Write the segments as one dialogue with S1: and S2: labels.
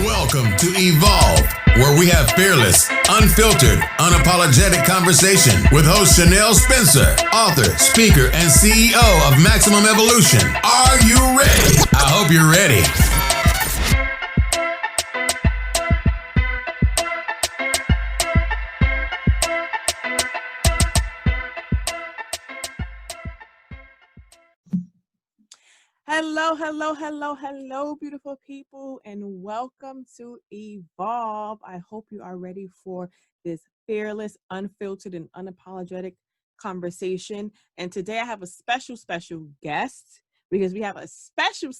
S1: Welcome to EVOLV, where we have fearless, unfiltered, unapologetic conversation with host Chanel Spencer, author, speaker, and CEO of Maximum Evolution. Are you ready? I hope you're ready.
S2: Hello, beautiful people, and welcome to EVOLV. I hope you are ready for this fearless, unfiltered, and unapologetic conversation. And today I have a special guest because we have a special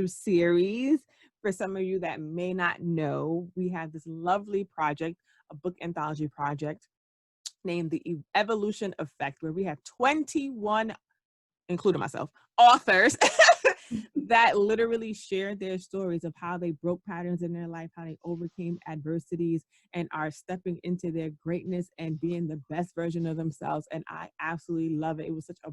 S2: series. For some of you that may not know, we have this lovely project, a book anthology project named The Evolution Effect, where we have 21, including myself, authors that literally shared their stories of how they broke patterns in their life, how they overcame adversities, and are stepping into their greatness and being the best version of themselves. And I absolutely love it. It was such a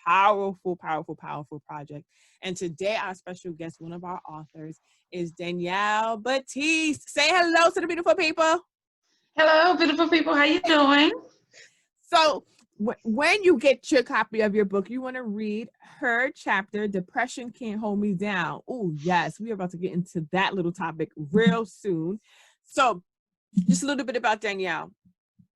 S2: powerful project. And today our special guest, one of our authors, is Danielle Batiste. Say hello to the beautiful people.
S3: Hello, beautiful people. How you doing?
S2: So when you get your copy of your book, you want to read her chapter, Depression Can't Hold Me Down. Oh, yes. We are about to get into that little topic real soon. So just a little bit about Danielle.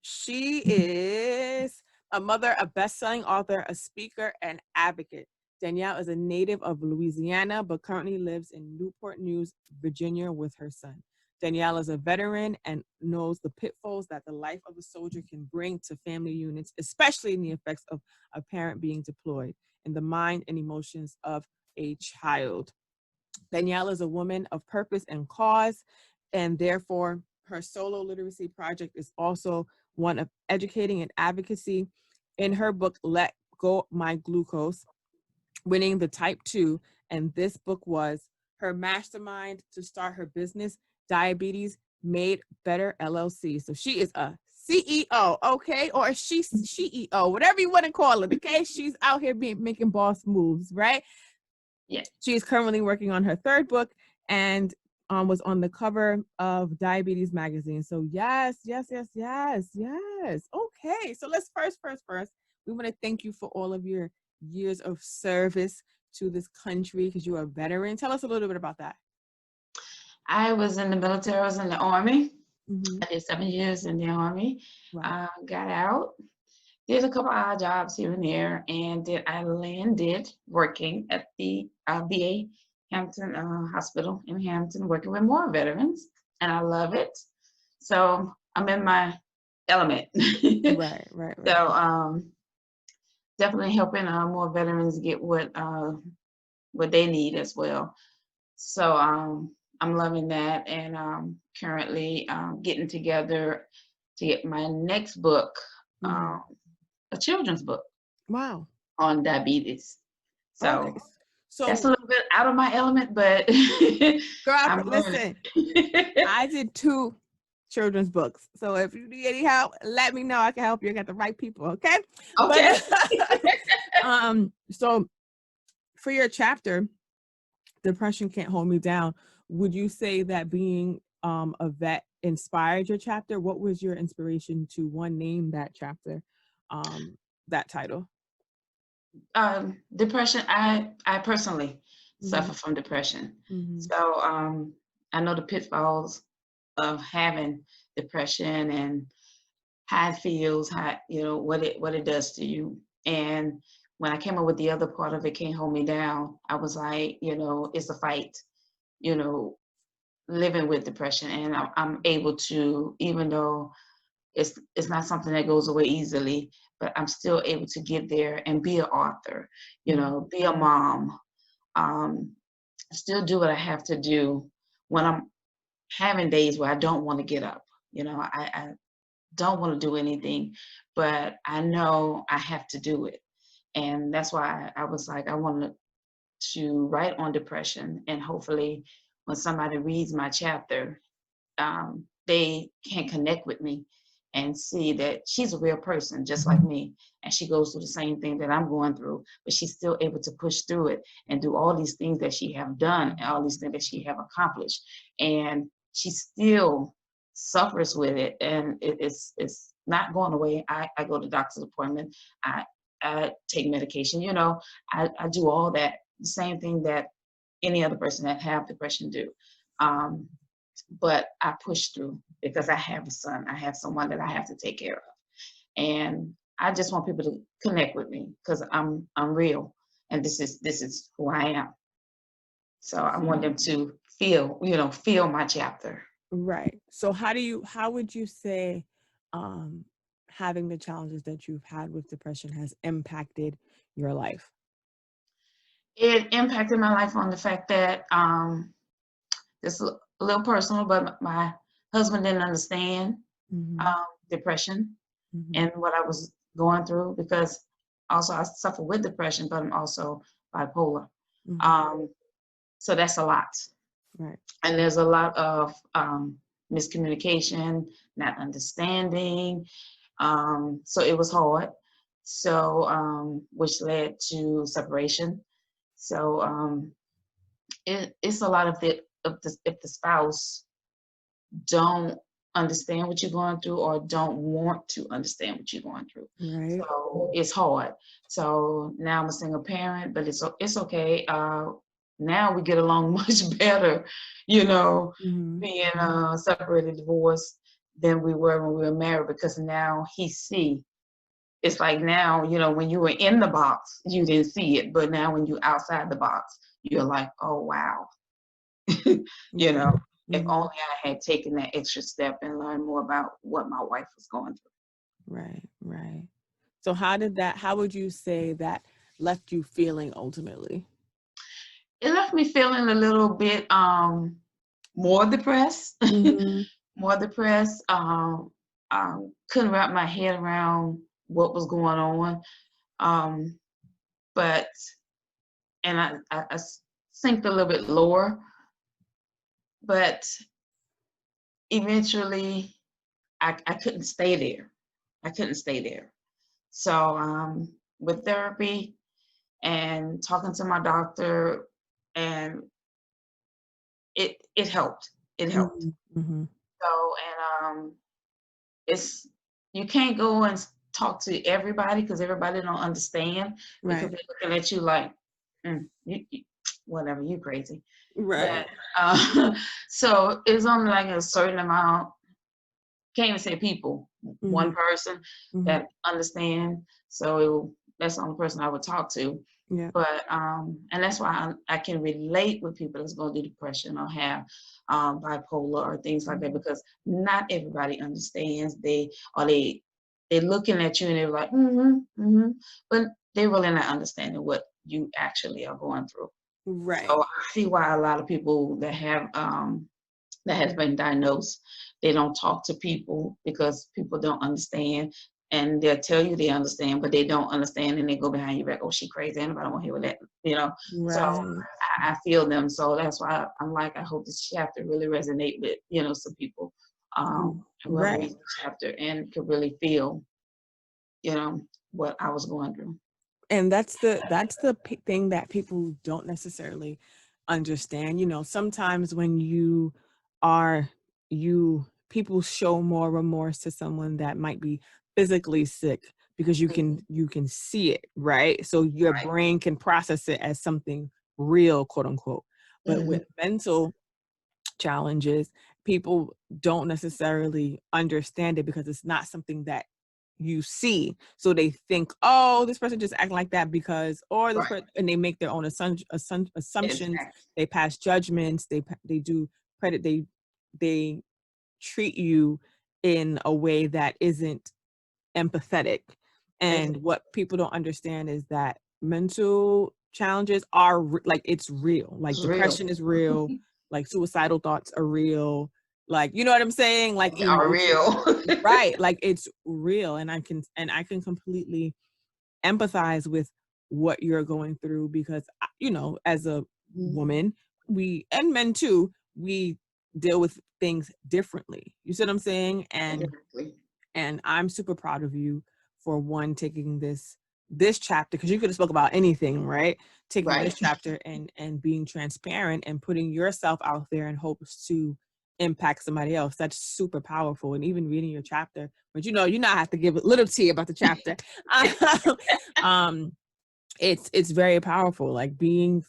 S2: She is a mother, a best-selling author, a speaker, and advocate. Danielle is a native of Louisiana, but currently lives in Newport News, Virginia with her son. Danielle is a veteran and knows the pitfalls that the life of a soldier can bring to family units, especially in the effects of a parent being deployed and the mind and emotions of a child. Danielle is a woman of purpose and cause, and therefore her solo literacy project is also one of educating and advocacy. In her book, Let Go My Glucose, winning the type 2, and this book was her mastermind to start her business, Diabetes Made Better LLC. So she is a CEO, okay, or she's CEO, whatever you want to call it, okay? She's out here making boss moves, right?
S3: Yeah.
S2: She's currently working on her third book and was on the cover of Diabetes magazine. So yes. Okay, so let's first, we want to thank you for all of your years of service to this country because you're a veteran. Tell us a little bit about that.
S3: I was in the military. I was in the Army.
S2: Mm-hmm.
S3: I did 7 years in the Army.
S2: Wow.
S3: Got out, did a couple odd jobs here and there, and I landed working at the VA Hampton Hospital in Hampton, working with more veterans, and I love it. So I'm in my element.
S2: Right.
S3: So definitely helping more veterans get what they need as well. So I'm loving that, and currently getting together to get my next book, a children's book.
S2: Wow.
S3: On diabetes. So,
S2: okay. So
S3: that's a little bit out of my element, but
S2: girl, listen, I did 2 children's books. So if you need any help, let me know. I can help you. I got the right people, okay?
S3: Okay.
S2: But, so for your chapter, Depression Can't Hold Me Down, would you say that being a vet inspired your chapter? What was your inspiration to name that chapter, that title?
S3: Depression. I personally suffer from depression. So I know the pitfalls of having depression and how it feels, what it does to you. And when I came up with the other part of It Can't Hold Me Down, I was like, it's a fight, living with depression. And I'm able to, even though it's not something that goes away easily, but I'm still able to get there and be an author, be a mom, still do what I have to do when I'm having days where I don't want to get up. I don't want to do anything, but I know I have to do it. And that's why I was like, I wanted to write on depression, and hopefully when somebody reads my chapter, they can connect with me and see that she's a real person just like me, and she goes through the same thing that I'm going through, but she's still able to push through it and do all these things that she have done and all these things that she have accomplished. And she still suffers with it, and it's not going away. I go to doctor's appointment. I take medication. You know, I do all that. The same thing that any other person that have depression do. But I push through because I have a son. I have someone that I have to take care of, and I just want people to connect with me because I'm real, and this is who I am. So I want them to feel my chapter.
S2: Right. So how would you say having the challenges that you've had with depression has impacted your life?
S3: It impacted my life on the fact that it's a little personal, but my husband didn't understand
S2: Mm-hmm.
S3: depression
S2: Mm-hmm.
S3: and what I was going through, because also I suffer with depression, but I'm also bipolar.
S2: Mm-hmm.
S3: So that's a lot.
S2: Right.
S3: And there's a lot of miscommunication, not understanding. So it was hard. So which led to separation. So it's a lot of it if the spouse don't understand what you're going through or don't want to understand what you're going through.
S2: Right.
S3: So it's hard. So now I'm a single parent, but it's okay. Now we get along much better,
S2: Mm-hmm.
S3: being separated, divorced than we were when we were married, because now he see. It's like now, when you were in the box, you didn't see it, but now when you're outside the box, you're like, oh wow. you know, if
S2: Mm-hmm.
S3: only I had taken that extra step and learned more about what my wife was going through.
S2: Right. Right. So how would you say that left you feeling ultimately?
S3: It left me feeling a little bit more depressed.
S2: Mm-hmm.
S3: More depressed. Couldn't wrap my head around what was going on. But and I sinked a little bit lower. But eventually I couldn't stay there. I couldn't stay there. So with therapy and talking to my doctor, and it helped. It helped.
S2: Mm-hmm.
S3: So and it's you can't go and talk to everybody because everybody don't understand, because
S2: Right.
S3: they're looking at you like, you whatever, you crazy.
S2: Right.
S3: But so it's only like a certain amount. Can't even say people.
S2: Mm-hmm.
S3: One person
S2: Mm-hmm.
S3: that understand. So that's the only person I would talk to.
S2: Yeah.
S3: But and that's why I can relate with people that's going through depression or have bipolar or things like that, because not everybody understands. They're looking at you and they're like, but they're really not understanding what you actually are going through.
S2: Right.
S3: So I see why a lot of people that has been diagnosed, they don't talk to people because people don't understand, and they'll tell you they understand, but they don't understand, and they go behind your back, oh, she crazy, anybody don't want to hear that. So
S2: Right.
S3: I feel them. So that's why I'm like, I hope this chapter really resonate with some people who ever
S2: Right.
S3: read the chapter and could really feel what I was going through.
S2: And that's the thing that people don't necessarily understand. Sometimes when people show more remorse to someone that might be physically sick, because you can see it, right? So your
S3: Right.
S2: brain can process it as something real, quote unquote. But with mental challenges, people don't necessarily understand it because it's not something that you see. So they think, oh, this person just acting like that because, or this
S3: Right.
S2: person, and they make their own assumptions.
S3: Exactly.
S2: They pass judgments. They do credit. They treat you in a way that isn't empathetic. And
S3: Exactly.
S2: what people don't understand is that mental challenges are like, it's real. Like
S3: It's real.
S2: depression is real. Like suicidal thoughts are real. Like, you know what I'm saying? Like
S3: They are real.
S2: right. Like it's real. And I can completely empathize with what you're going through, because, as a woman, and men too, we deal with things differently. You see what I'm saying?
S3: Exactly.
S2: And I'm super proud of you for taking this chapter, because you could have spoke about anything, right? Taking
S3: Right.
S2: this chapter and being transparent and putting yourself out there in hopes to impact somebody else. That's super powerful. And even reading your chapter, but you not have to give a little tea about the chapter. It's very powerful. Like being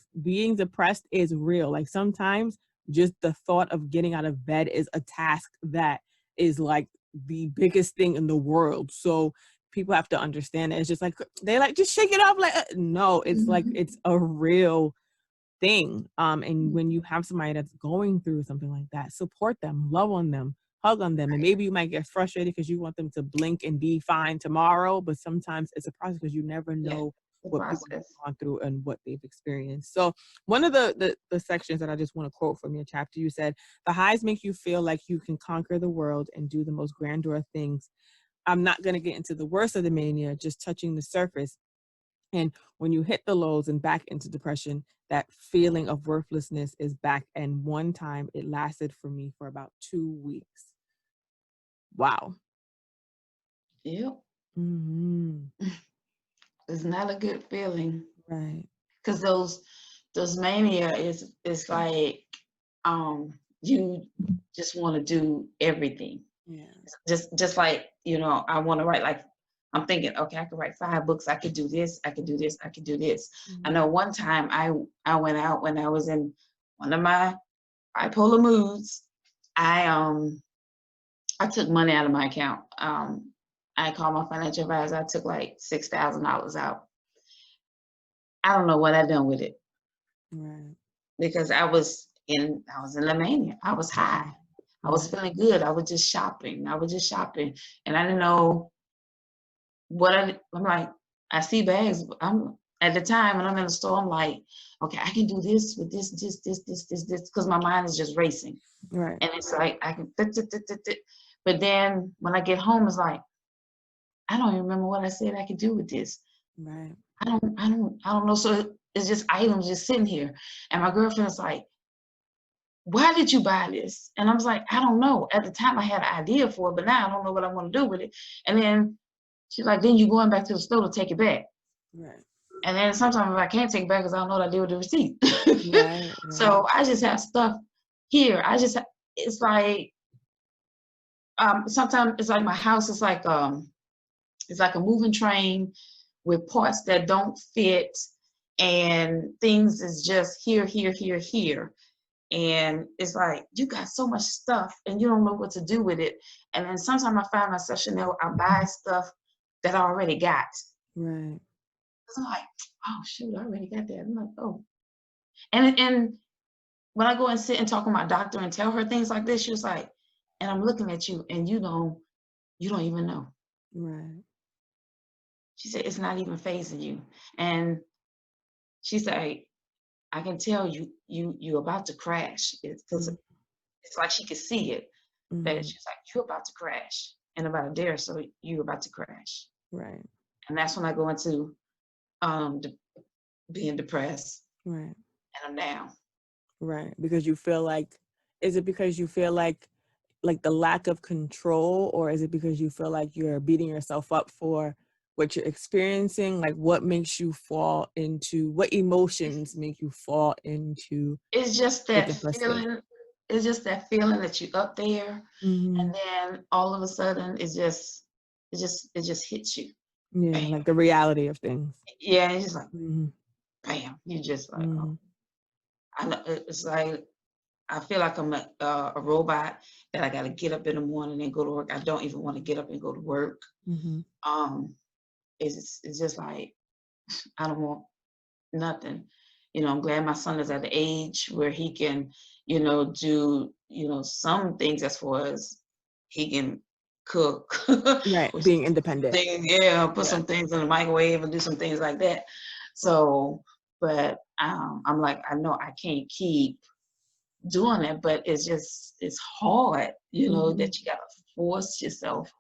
S2: depressed is real. Like sometimes just the thought of getting out of bed is a task that is like the biggest thing in the world. So people have to understand that it's just like they like just shake it off. Like no, it's like it's a real thing. And when you have somebody that's going through something like that, support them, love on them, hug on them. And maybe you might get frustrated because you want them to blink and be fine tomorrow, but sometimes it's a process because you never know what people have gone through and what they've experienced. So one of the sections that I just want to quote from your chapter, you said, the highs make you feel like you can conquer the world and do the most grandeur things. I'm not going to get into the worst of the mania, just touching the surface. And when you hit the lows and back into depression, that feeling of worthlessness is back. And one time it lasted for me for about 2 weeks. Wow.
S3: Yep.
S2: Mm-hmm.
S3: It's not a good feeling.
S2: Right.
S3: Because those mania is like you just want to do everything.
S2: Yeah.
S3: Just like, I want to write, like I'm thinking, okay, I could write 5 books, I could do this, I could do this, I could do this.
S2: Mm-hmm.
S3: I know one time I went out when I was in one of my bipolar moods. I took money out of my account. I called my financial advisor. I took like $6,000 out. I don't know what I done with it.
S2: Right.
S3: Because I was in the mania. I was high. I was feeling good. I was just shopping. And I didn't know what I'm like, I see bags. I'm at the time when I'm in the store, I'm like, okay, I can do this with this, because my mind is just racing.
S2: Right.
S3: And it's like I can but then when I get home, it's like, I don't even remember what I said I could do with this.
S2: Right.
S3: I don't know. So it's just items just sitting here. And my girlfriend's like, why did you buy this? And I was like, I don't know. At the time I had an idea for it, but now I don't know what I want to do with it. And then she's like, then you're going back to the store to take it back.
S2: Right.
S3: And then sometimes if I can't take it back because I don't know what I did with the receipt.
S2: Right.
S3: So I just have stuff here. It's like, sometimes it's like my house is like, it's like a moving train with parts that don't fit, and things is just here. And it's like, you got so much stuff and you don't know what to do with it. And then sometimes I find myself, Chanel, I buy stuff that I already got.
S2: Right.
S3: So I'm like, oh shoot, I already got that. I'm like, oh. And when I go and sit and talk with my doctor and tell her things like this, she was like, and I'm looking at you and you don't even know.
S2: Right.
S3: She said, it's not even phasing you. And she said, I can tell you're about to crash. It's because it's like she could see it.
S2: Mm-hmm.
S3: That she's like, you're about to crash. In about a day or so, you're about to crash.
S2: Right.
S3: And that's when I go into being depressed.
S2: Right.
S3: And I'm down.
S2: Right. Because you feel like, is it because you feel like the lack of control, or is it because you feel like you're beating yourself up for what you're experiencing? Like what emotions make you fall into?
S3: It's just that feeling. It's just that feeling that you're up there, and then all of a sudden it just hits you.
S2: Yeah,
S3: bam.
S2: like the reality of things.
S3: Yeah, it's just like, bam. You just like, oh. I know, it's like I feel like I'm a robot that I got to get up in the morning and go to work. I don't even want to get up and go to work. It's just like, I don't want nothing. I'm glad my son is at the age where he can, do, some things as far as he can cook.
S2: Right, being independent.
S3: Put some things in the microwave and do some things like that. So, but I'm like, I know I can't keep doing it, but it's hard, that you gotta force yourself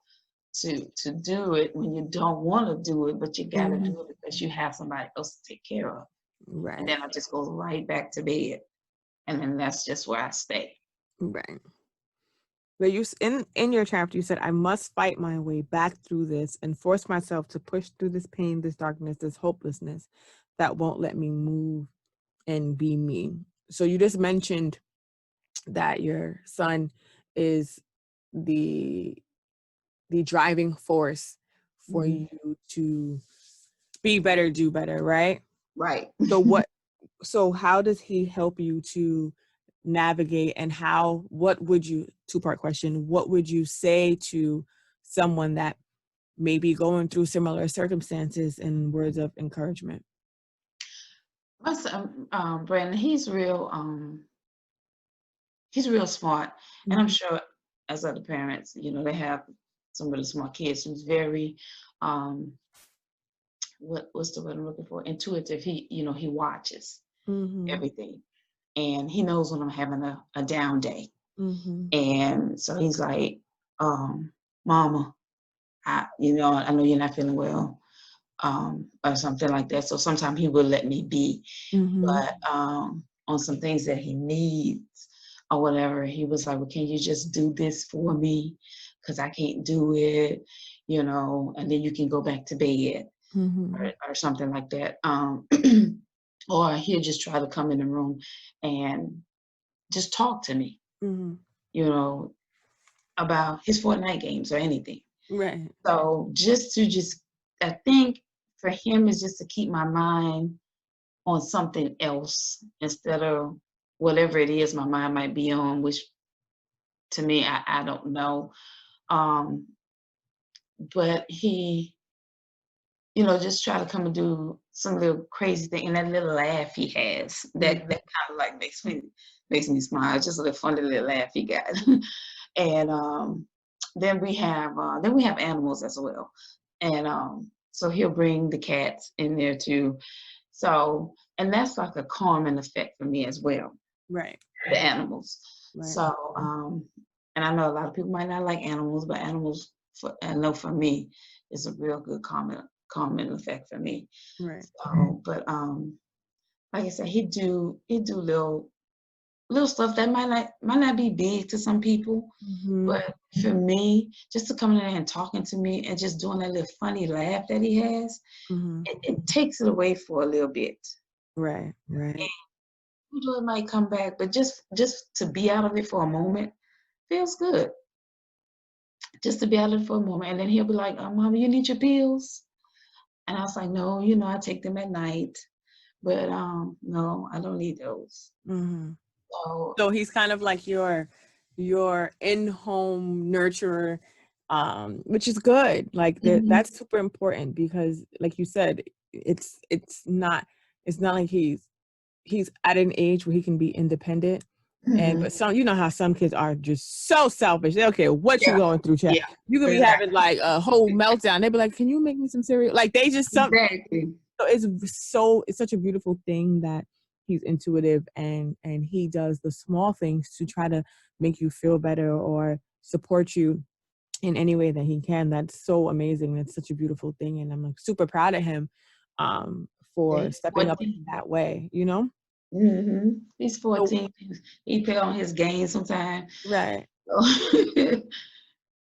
S3: to do it when you don't want to do it, but you gotta do it because you have somebody else to take care of.
S2: Right.
S3: And then I just go right back to bed, and then that's just where I stay.
S2: Right. But you in your chapter, you said, I must fight my way back through this and force myself to push through this pain, this darkness, this hopelessness that won't let me move and be me. So you just mentioned that your son is the driving force for
S3: Mhm.
S2: you to be better, do better, right?
S3: Right.
S2: So how does he help you to navigate, and what would you, two-part question, what would you say to someone that may be going through similar circumstances in words of encouragement?
S3: My son, Brandon, he's real smart, and I'm
S2: Mhm.
S3: sure as other parents, they have some really smart kids. He's very, um, what's the word I'm looking for? Intuitive. He watches
S2: Mhm.
S3: everything, and he knows when I'm having a down day,
S2: Mhm.
S3: and so he's like, "Mama, I know you're not feeling well." Or something like that. So sometimes he will let me be,
S2: Mhm.
S3: but on some things that he needs or whatever, he was like, "Well, can you just do this for me? Because I can't do it, and then you can go back to bed
S2: Mhm.
S3: or something like that." Or he'll just try to come in the room and just talk to me,
S2: Mhm.
S3: you know, about his Fortnite games or anything.
S2: Right.
S3: So I think for him is just to keep my mind on something else instead of whatever it is my mind might be on, which to me, I don't know. Um, but he, just try to come and do some little crazy thing. And that little laugh he has, that kind of like makes me smile. It's just a little funny little laugh he got. And then we have animals as well. And so he'll bring the cats in there too. So, and that's like a calming effect for me as well,
S2: Right.
S3: the animals.
S2: Right.
S3: So, and I know a lot of people might not like animals, but I know for me, it's a real good calming effect for me.
S2: Right.
S3: So, but like I said, he do little stuff that might not be big to some people,
S2: Mhm.
S3: but for me, just to come in there and talking to me and just doing that little funny laugh that he has,
S2: Mhm.
S3: it takes it away for a little bit.
S2: Right. Right.
S3: Even though it might come back, but just to be out of it for a moment feels good. Just to be out of it for a moment, and then he'll be like, "Mama, you need your pills?" And I was like, "No, I take them at night, but no, I don't need those."
S2: Mhm.
S3: So,
S2: So he's kind of like your in-home nurturer, which is good. Like
S3: mhm,
S2: that's super important because, like you said, it's not like he's at an age where he can be independent. And
S3: mhm,
S2: but some, how some kids are just so selfish. They don't care what you
S3: yeah,
S2: going through, child.
S3: yeah,
S2: You could be having
S3: exactly,
S2: like a whole meltdown. They'd be like, "Can you make me some cereal?" Like they just
S3: exactly,
S2: it's such a beautiful thing that he's intuitive and he does the small things to try to make you feel better or support you in any way that he can. That's so amazing. That's such a beautiful thing, and I'm like super proud of him
S3: yeah,
S2: for
S3: he's
S2: stepping up
S3: 14.
S2: in that way.
S3: He's
S2: So
S3: 14. He play on his game sometimes.
S2: right.
S3: So,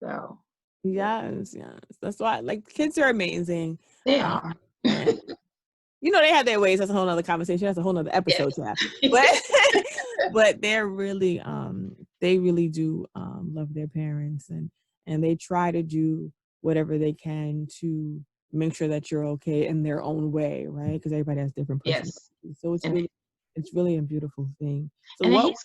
S3: so yeah,
S2: Yes. That's why, like, kids are amazing.
S3: they
S2: um
S3: are.
S2: and they have their ways. That's a whole nother conversation. That's a whole nother episode,
S3: Yes.
S2: child. But but they're really they really do love their parents, and they try to do whatever they can to make sure that you're okay in their own way, right? Because everybody has different
S3: Yes.
S2: personalities. So it's
S3: And
S2: really a beautiful thing. So
S3: and then
S2: what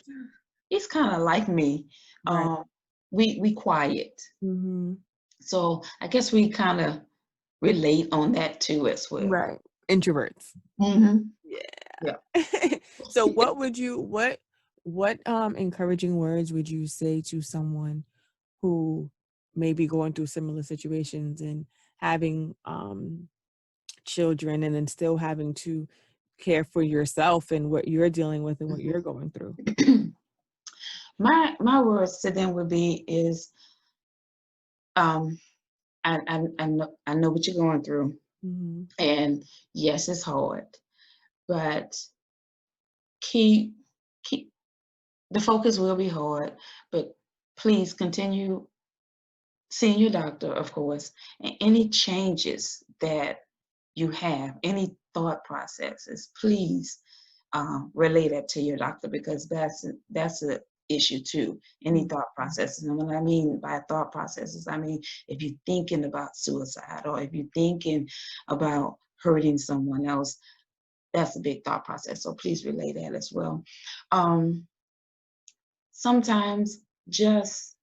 S3: he's kind of like me.
S2: right.
S3: We quiet.
S2: Hmm.
S3: So I guess we kind of relate on that too as well.
S2: Right. Introverts.
S3: Mm-hmm.
S2: Yeah.
S3: Yeah.
S2: So what encouraging words would you say to someone who may be going through similar situations and having children and then still having to care for yourself and what you're dealing with and what you're going through?
S3: My words to them would be is um I know what you're going through,
S2: Hmm.
S3: and yes, it's hard, but keep keep the focus will be hard, but please continue seeing your doctor, of course, and any changes that you have, any thought processes, please relay that to your doctor, because that's issue too. Any thought processes. And what I mean by thought processes, I mean, if you're thinking about suicide or if you're thinking about hurting someone else, that's a big thought process. So please relay that as well. Sometimes just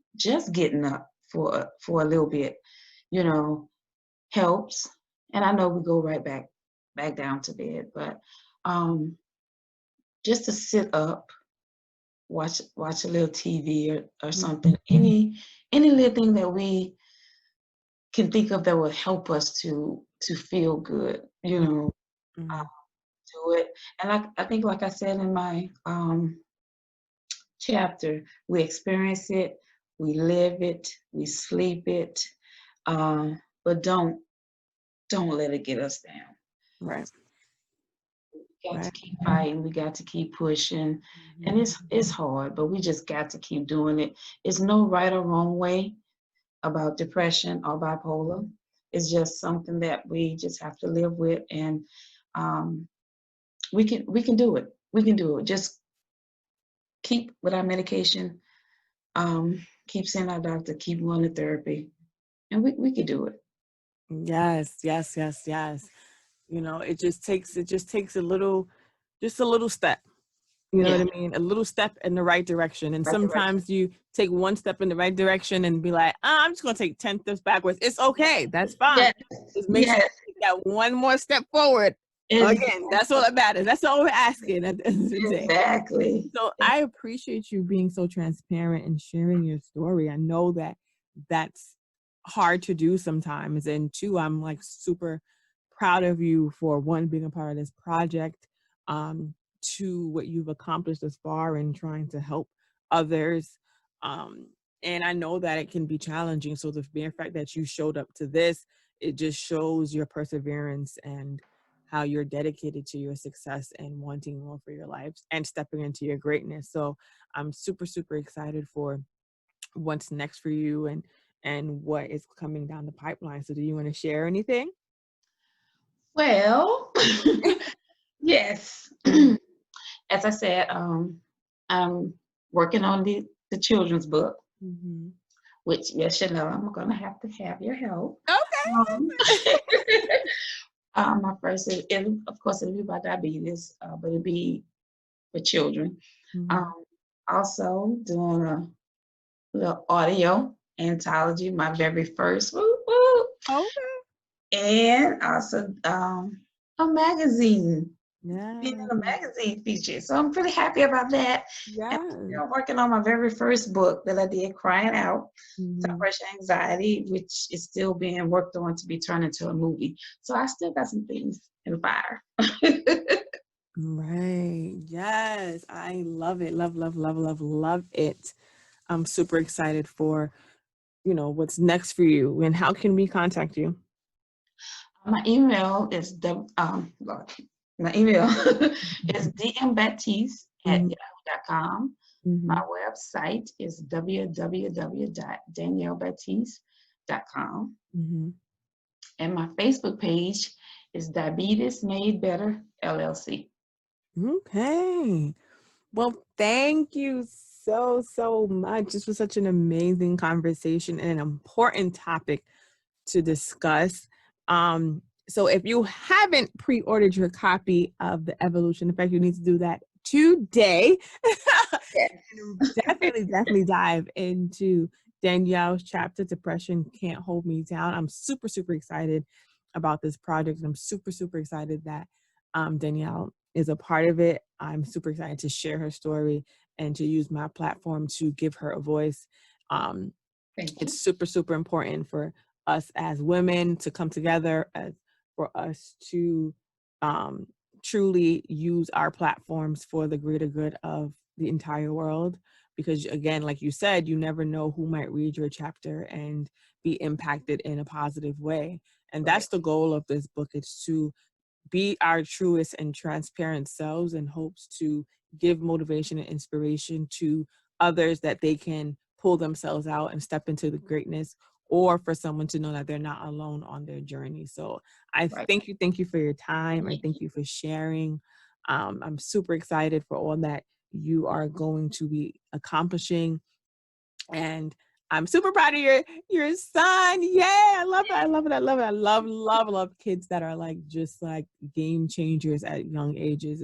S3: getting up for a little bit, you know, helps. And I know we go right back down to bed, but just to sit up, watch a little TV or something. Any little thing that we can think of that will help us to feel good, you know, do it. And I think, like I said in my chapter, we experience it, we live it, we sleep it, but don't let it get us down.
S2: Right.
S3: We got to keep fighting. We got to keep pushing, and it's hard, but we just got to keep doing it. It's no right or wrong way about depression or bipolar. It's just something that we just have to live with, and we can do it. We can do it. Just keep with our medication. Keep seeing our doctor. Keep going to therapy, and we can do it.
S2: Yes. You know, it just takes a little step. You know what I mean? A little step in the right direction. And sometimes you take one step in the right direction and be like, I'm just going to take 10 steps backwards. It's okay. That's fine. Just make sure you take that one more step forward. Again, that's all that matters. That's all we're asking at the end of the day.
S3: Exactly.
S2: So I appreciate you being so transparent and sharing your story. I know that that's hard to do sometimes. And two, I'm like super proud of you for one, being a part of this project, to what you've accomplished thus far in trying to help others. And I know that it can be challenging. So the mere fact that you showed up to this, it just shows your perseverance and how you're dedicated to your success and wanting more for your life and stepping into your greatness. So I'm super, super excited for what's next for you and what is coming down the pipeline. So do you want to share anything?
S3: Well, yes. As I said, I'm working on the children's book, which, yes, Chanel, I'm going to have your help.
S2: Okay.
S3: My first, of course, it'll be about diabetes, but it'll be for children. Also doing a little audio anthology, my very first. Woo, woo.
S2: Okay.
S3: And also a magazine.
S2: Yeah.
S3: Being in a magazine feature. So I'm pretty happy about that.
S2: Yeah.
S3: And I'm working on my very first book that I did, Cryin Out, Separation Anxiety, which is still being worked on to be turned into a movie. So I still got some things in the fire.
S2: Right. Yes. I love it. Love it. I'm super excited for, you know, what's next for you. And how can we contact you?
S3: My email is my email is dmbatiste@yahoo.com. My website is www.daniellebatiste.com. And my Facebook page is Diabetes Made Better LLC.
S2: Okay. Well, thank you so much. This was such an amazing conversation and an important topic to discuss. So if you haven't pre-ordered your copy of The Evolution, in fact, you need to do that today. Definitely dive into Danielle's chapter, Depression Can't Hold Me Down. I'm super, super excited about this project. And I'm super, super excited that Danielle is a part of it. I'm super excited to share her story and to use my platform to give her a voice. It's super, super important for us as women to come together, for us to truly use our platforms for the greater good of the entire world. Because again, like you said, you never know who might read your chapter and be impacted in a positive way. And that's the goal of this book. It's to be our truest and transparent selves in hopes to give motivation and inspiration to others that they can pull themselves out and step into the greatness, or for someone to know that they're not alone on their journey. So I thank you for your time. I thank you for sharing. I'm super excited for all that you are going to be accomplishing. And I'm super proud of your son. Yeah, I love it. I love it. I love it. I love kids that are like just like game changers at young ages.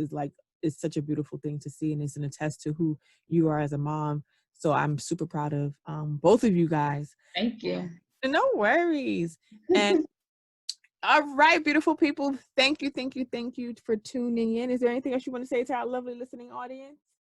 S2: It's such a beautiful thing to see, and it's an attest to who you are as a mom. So I'm super proud of both of you guys.
S3: Thank you.
S2: No worries. And all right, beautiful people. Thank you for tuning in. Is there anything else you want to say to our lovely listening audience?